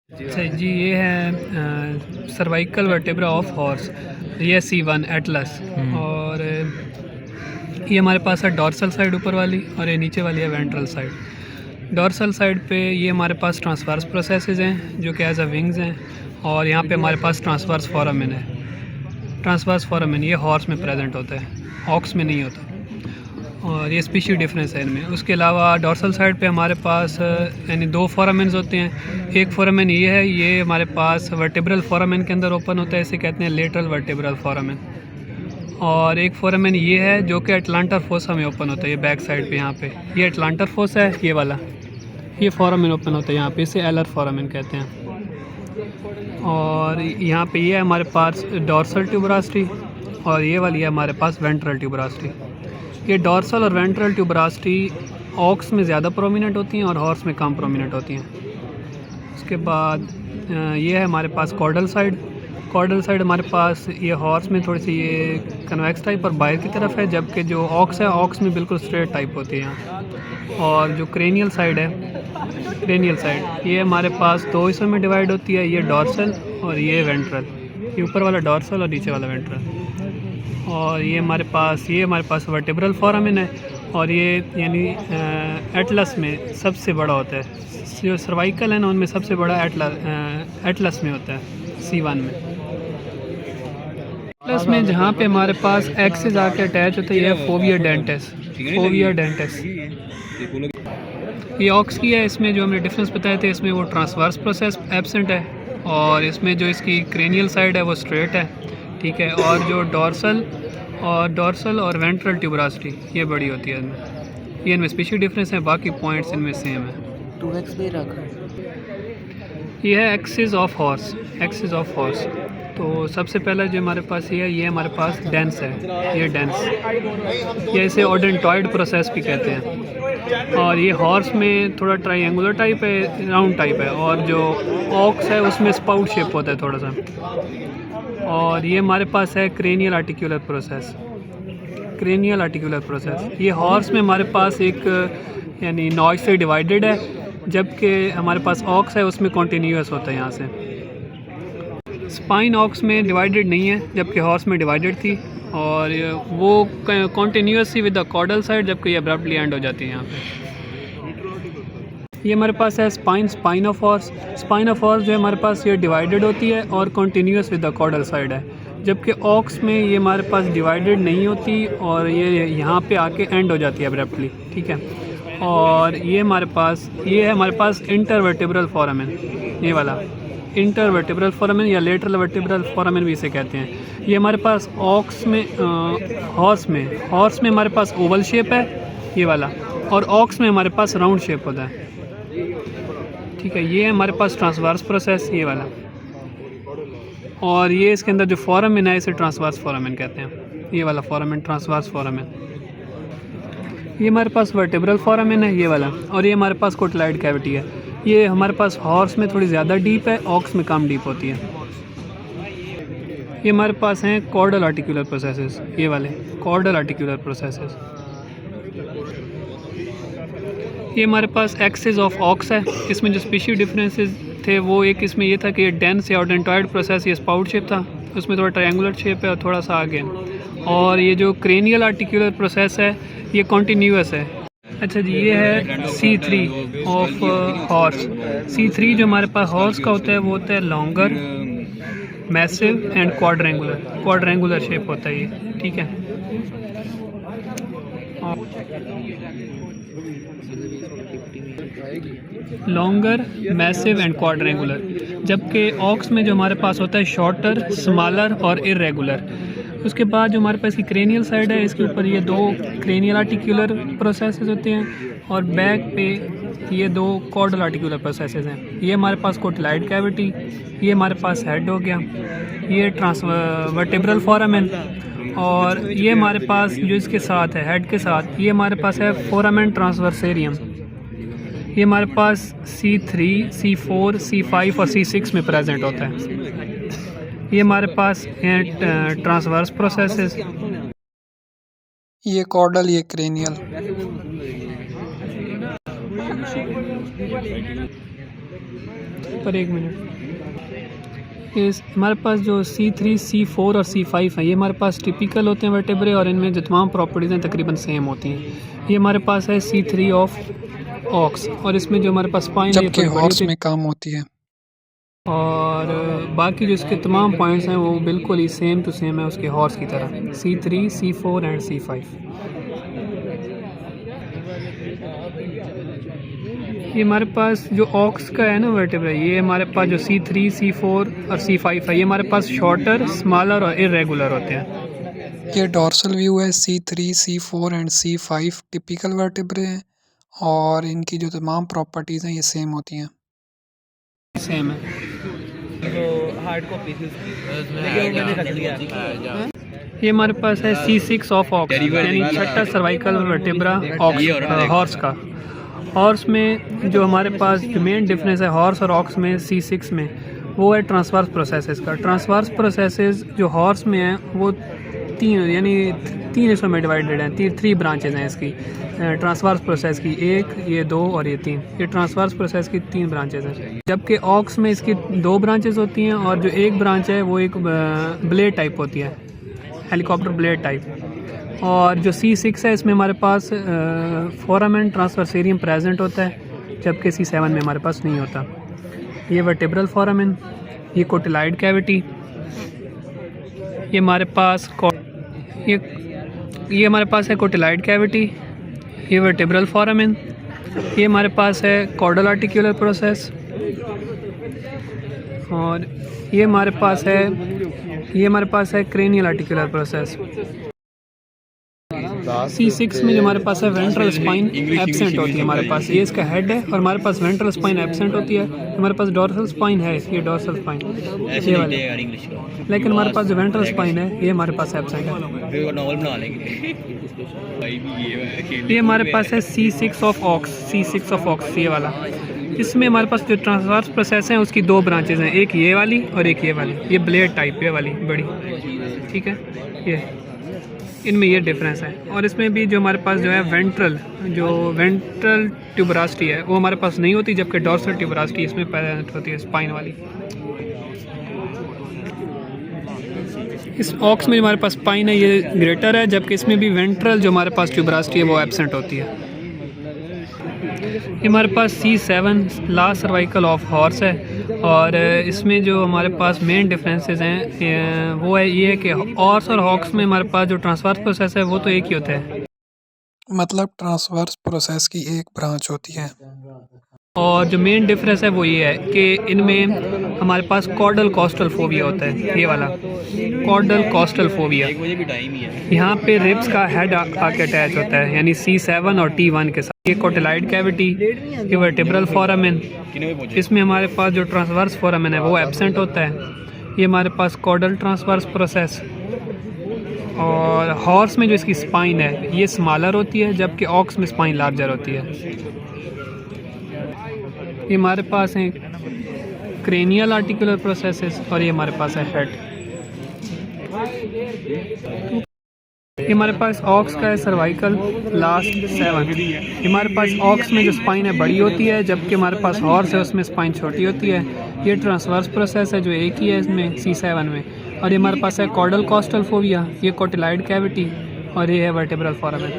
अच्छा जी, ये है सर्वाइकल वर्टेब्रा ऑफ हॉर्स, ये C1 एटलस। और ये हमारे पास है डॉर्सल साइड ऊपर वाली, और ये नीचे वाली है वेंट्रल साइड। डॉर्सल साइड पे ये हमारे पास ट्रांसवर्स प्रोसेसेस हैं जो कि एज अ विंग्स हैं, और यहाँ पे हमारे पास ट्रांसवर्स फोरामेन है। ट्रांसवर्स फोरामेन ये हॉर्स में प्रेजेंट होता है, ऑक्स में नहीं होता, और ये स्पीशी डिफरेंस है इनमें। उसके अलावा डॉर्सल साइड पे हमारे पास यानी दो फोरामेन्स होते हैं। एक फोरामेन ये है, ये हमारे पास वर्टेब्रल फोरामेन के अंदर ओपन होता है, इसे कहते हैं लेटरल वर्टेब्रल फोरामेन। और एक फोरामेन ये है जो कि एटलांटर फोसा में ओपन होता है, ये बैक साइड पे यहाँ पे ये एटलांटर फोसा है, ये वाला ये फोरामेन ओपन होता है यहाँ पे, इसे एलर फोरामेन कहते हैं। और यहाँ पे ये है हमारे पास डॉर्सल ट्यूबरास्टी, और ये वाली है हमारे पास वेंट्रल ट्यूबरास्टी। ये डॉर्सल और वेंट्रल ट्यूबरास्टी ऑक्स में ज़्यादा प्रोमिनेंट होती हैं और हॉर्स में कम प्रोमिनेंट होती हैं। उसके बाद ये है हमारे पास कॉर्डल साइड। कॉर्डल साइड हमारे पास ये हॉर्स में थोड़ी सी ये कन्वेक्स टाइप और बाहर की तरफ है, जबकि जो ऑक्स है ऑक्स में बिल्कुल स्ट्रेट टाइप होती है यहाँ। और जो क्रेनियल साइड है, क्रेनियल साइड ये हमारे पास दो हिस्सों में डिवाइड होती है, ये डॉर्सल और ये वेंट्रल। ये ऊपर वाला डॉर्सल और नीचे वाला वेंट्रल। और ये हमारे पास वर्टेब्रल फोरामेन है, और ये यानी एटलस में सबसे बड़ा होता है। जो सर्वाइकल है ना, उनमें सबसे बड़ा एटलस में होता है, C1 में। एटलस में जहाँ पे हमारे पास एक्सिस आके अटैच होता है, ये फोविया डेंटिस, फोविया डेंटिस। ये ऑक्स की है। इसमें जो हमने डिफरेंस बताए थे, इसमें वो ट्रांसवर्स प्रोसेस एब्सेंट है, और इसमें जो इसकी क्रेनियल साइड है वो स्ट्रेट है, ठीक है। और जो डॉर्सल और वेंट्रल ट्यूबरास्टी ये बड़ी होती है इनमें। ये इनमें स्पीशी डिफरेंस है, बाकी पॉइंट्स इनमें सेम है। 2x भी रखा। ये है axis of horse, axis of horse. तो सबसे पहला जो हमारे पास ये हमारे पास डेंस है, ये डेंस, ये इसे ओडेंटॉइड प्रोसेस भी कहते हैं। और ये हॉर्स में थोड़ा ट्रायंगुलर टाइप है, राउंड टाइप है, और जो ऑक्स है उसमें स्पाउट शेप होता है थोड़ा सा। और ये हमारे पास है cranial articular process, cranial articular process. ये हॉर्स में हमारे पास एक यानी नॉच से डिवाइडेड है, जबकि हमारे पास ऑक्स है उसमें कॉन्टीन्यूस होता है यहाँ से। स्पाइन ऑक्स में डिवाइडेड नहीं है, जबकि हॉर्स में डिवाइडेड थी, और वो continuously with the caudal side, जबकि ये अब्रप्टली एंड हो जाती है यहाँ पे। ये हमारे पास है spine of horse. Spine of horse जो है हमारे पास ये डिवाइडेड होती है और continuous with the caudal side है, जबकि ऑक्स में ये हमारे पास डिवाइडेड नहीं होती और ये यहाँ पे आके एंड हो जाती है अब्रप्टली, ठीक है। और ये है हमारे पास इंटरवर्टेब्रल फोरामेन, ये वाला इंटरवर्टेब्रल फोरामेन या लेटरल वर्टेब्रल फोरामेन भी इसे कहते हैं। ये हमारे पास ऑक्स में हॉर्स में हमारे पास ओवल शेप है ये वाला, और ऑक्स में हमारे पास राउंड शेप होता है, ठीक है। ये हमारे पास ट्रांसवर्स प्रोसेस ये वाला, और ये इसके अंदर जो फोरामेन है इसे ट्रांसवर्स फोरामेन कहते हैं, ये वाला फोरामेन ट्रांसवर्स फोरामेन। ये हमारे पास वर्टेब्रल फोरामेन है ये वाला, और ये हमारे पास कोटलाइड कैविटी है। ये हमारे पास हॉर्स में थोड़ी ज़्यादा डीप है, ऑक्स में कम डीप होती है। ये हमारे पास हैं कॉर्डल आर्टिकुलर प्रोसेसेस, ये वाले कॉर्डल आर्टिकुलर प्रोसेसेस। ये हमारे पास एक्सिस ऑफ ऑक्स है। इसमें जो स्पीशी डिफरेंसेस थे वो एक इसमें ये था कि ये डेंस या ओडेंटॉइड प्रोसेस ये स्पाउट शेप था, उसमें थोड़ा ट्रायंगुलर शेप है और थोड़ा सा आगे। और ये जो क्रेनियल आर्टिकुलर प्रोसेस है ये कॉन्टीन्यूस है। अच्छा जी, ये है C3 ऑफ हॉर्स। C3 जो हमारे पास हॉर्स का होता है वो होता है longer, massive and quadrangular shape होता है ये, ठीक है। लॉन्गर, मैसिव एंड क्वाड्रेंगुलर, जबकि ऑक्स में जो हमारे पास होता है शॉर्टर, स्मॉलर और इरेगुलर। उसके बाद जो हमारे पास की क्रेनियल साइड है, इसके ऊपर ये दो क्रेनियल आर्टिकुलर प्रोसेसेस होते हैं, और बैक पे ये दो कॉर्डल आर्टिकुलर प्रोसेसेस हैं। ये हमारे पास कोटलाइड कैविटी, ये हमारे पास हेड हो गया, ये वर्टेब्रल फोरामेन, और ये हमारे पास जो इसके साथ है हेड के साथ ये हमारे पास है फोरामेन ट्रांसवर्सेरियम। ये हमारे पास C3, C4, C5 और C6 में प्रेजेंट होता है। ये हमारे पास हैं ट्रांसवर्स प्रोसेसेस, ये कॉर्डल, ये क्रेनियल। पर एक मिनट, इस हमारे पास जो C3, C4 और C5 है, ये हमारे पास टिपिकल होते हैं वर्टेब्रे और इनमें जो तमाम प्रॉपर्टीज़ हैं तकरीबन सेम होती हैं। ये हमारे पास है C3 ऑफ ऑक्स और इसमें जो हमारे पास स्पाइन है जबकि हॉर्स में काम होती है। और बाकी जो इसके तमाम पॉइंट्स हैं वो बिल्कुल ही सेम टू सेम है उसके हॉर्स की तरह, C3, C4 एंड C5। ये हमारे पास जो ऑक्स का है ना वर्टेब्रा, ये हमारे पास जो C3, C4 और C5 है, ये हमारे पास शॉर्टर, स्मॉलर और इरेगुलर होते हैं। ये डॉर्सल व्यू है। C3, C4 and C5 typical vertebrae हैं और इनकी जो तमाम प्रॉपर्टीज़ हैं ये सेम होती हैं। सेम है। ये हमारे पास है C6 ऑफ ऑक्स, यानी छठा सर्वाइकल वर्टेब्रा हॉर्स का। हॉर्स में जो हमारे पास जो मेन डिफरेंस है हॉर्स और ऑक्स में C6 में, वो है ट्रांसवर्स प्रोसेसेस का। ट्रांसवर्स प्रोसेसेस जो हॉर्स में है वो तीन हिस्सों में डिवाइडेड हैं। थ्री ब्रांचेज हैं इसकी ट्रांसवर्स प्रोसेस की, एक, ये दो और ये तीन। ये ट्रांसवर्स प्रोसेस की 3 ब्रांचेज हैं, जबकि ऑक्स में इसकी 2 ब्रांचेज होती हैं और जो एक ब्रांच है वो एक ब्लेड टाइप होती है, हेलीकॉप्टर ब्लेड टाइप। और जो C6 है इसमें हमारे पास फोरामेन ट्रांसवर्सेरियम प्रेजेंट होता है, जबकि C7 में हमारे पास नहीं होता। ये वर्टेब्रल फोरामेन, ये कोटिलाइड कैविटी, ये हमारे पास ये हमारे पास है कोटिलाइड कैविटी, ये वर्टेब्रल फोरामेन, ये हमारे पास है कॉर्डल आर्टिकुलर प्रोसेस, और ये हमारे पास है क्रेनियल आर्टिकुलर प्रोसेस। C6 में जो हमारे पास है वेंट्रल स्पाइन एब्सेंट होती है हमारे पास, ये इसका हेड है और हमारे पास वेंट्रल स्पाइन एब्सेंट होती है। हमारे पास डॉर्सल स्पाइन है, ये डॉर्सल स्पाइन ये वाली, लेकिन हमारे पास जो वेंट्रल स्पाइन है ये हमारे पास एब्सेंट है। ये हमारे पास है C6 ऑफ ऑक्स, ये वाला। इसमें हमारे पास जो ट्रांसवर्स प्रोसेस है उसकी 2 ब्रांचेज हैं, एक ये वाली और एक ये वाली, ये ब्लेड टाइप ये वाली बड़ी, ठीक है। ये इनमें ये डिफरेंस है। और इसमें भी जो हमारे पास जो है वेंट्रल ट्यूबरास्टी है वो हमारे पास नहीं होती, जबकि डॉर्सल ट्यूबरास्टी इसमें प्रेजेंट होती है, स्पाइन वाली। इस ऑक्स में जो हमारे पास स्पाइन है ये ग्रेटर है, जबकि इसमें भी वेंट्रल जो हमारे पास ट्यूबरास्टी है वो एब्सेंट होती है। ये हमारे पास C7 last cervical of horse है और इसमें जो हमारे पास मेन डिफरेंसेस हैं वो है ये कि हॉर्स और हॉक्स में हमारे पास जो ट्रांसवर्स प्रोसेस है वो तो एक ही होता है, मतलब ट्रांसवर्स प्रोसेस की एक ब्रांच होती है। और जो मेन डिफरेंस है वो ये है कि इनमें हमारे पास कॉर्डल कॉस्टल फोबिया होता है, ये वाला कॉर्डल कॉस्टल फोबिया। यहाँ पे रिब्स का हेड आके अटैच होता है, यानी C7 और T1 के साथ। ये कोटिलाइड कैविटी, ये वर्टेब्रल फोरामेन, इसमें हमारे पास जो ट्रांसवर्स फोरामेन है वो एब्सेंट होता है। ये हमारे पास कॉर्डल ट्रांसवर्स प्रोसेस। और हॉर्स में जो इसकी स्पाइन है ये स्मॉलर होती है, जबकि ऑक्स में स्पाइन लार्जर होती है। ये हमारे पास हैं क्रेनियल आर्टिकुलर प्रोसेसेस और ये हमारे पास है हेड। ये हमारे पास ऑक्स का है सर्वाइकल लास्ट 7। हमारे पास ऑक्स में जो स्पाइन है बड़ी होती है, जबकि हमारे पास हॉर्स है उसमें स्पाइन छोटी होती है। ये ट्रांसवर्स प्रोसेस है जो एक ही है इसमें C7 में। और ये हमारे पास है कॉर्डल कॉस्टल फोबिया, ये कोटिलाइड कैविटी और ये है वर्टेब्रल फोरामेन।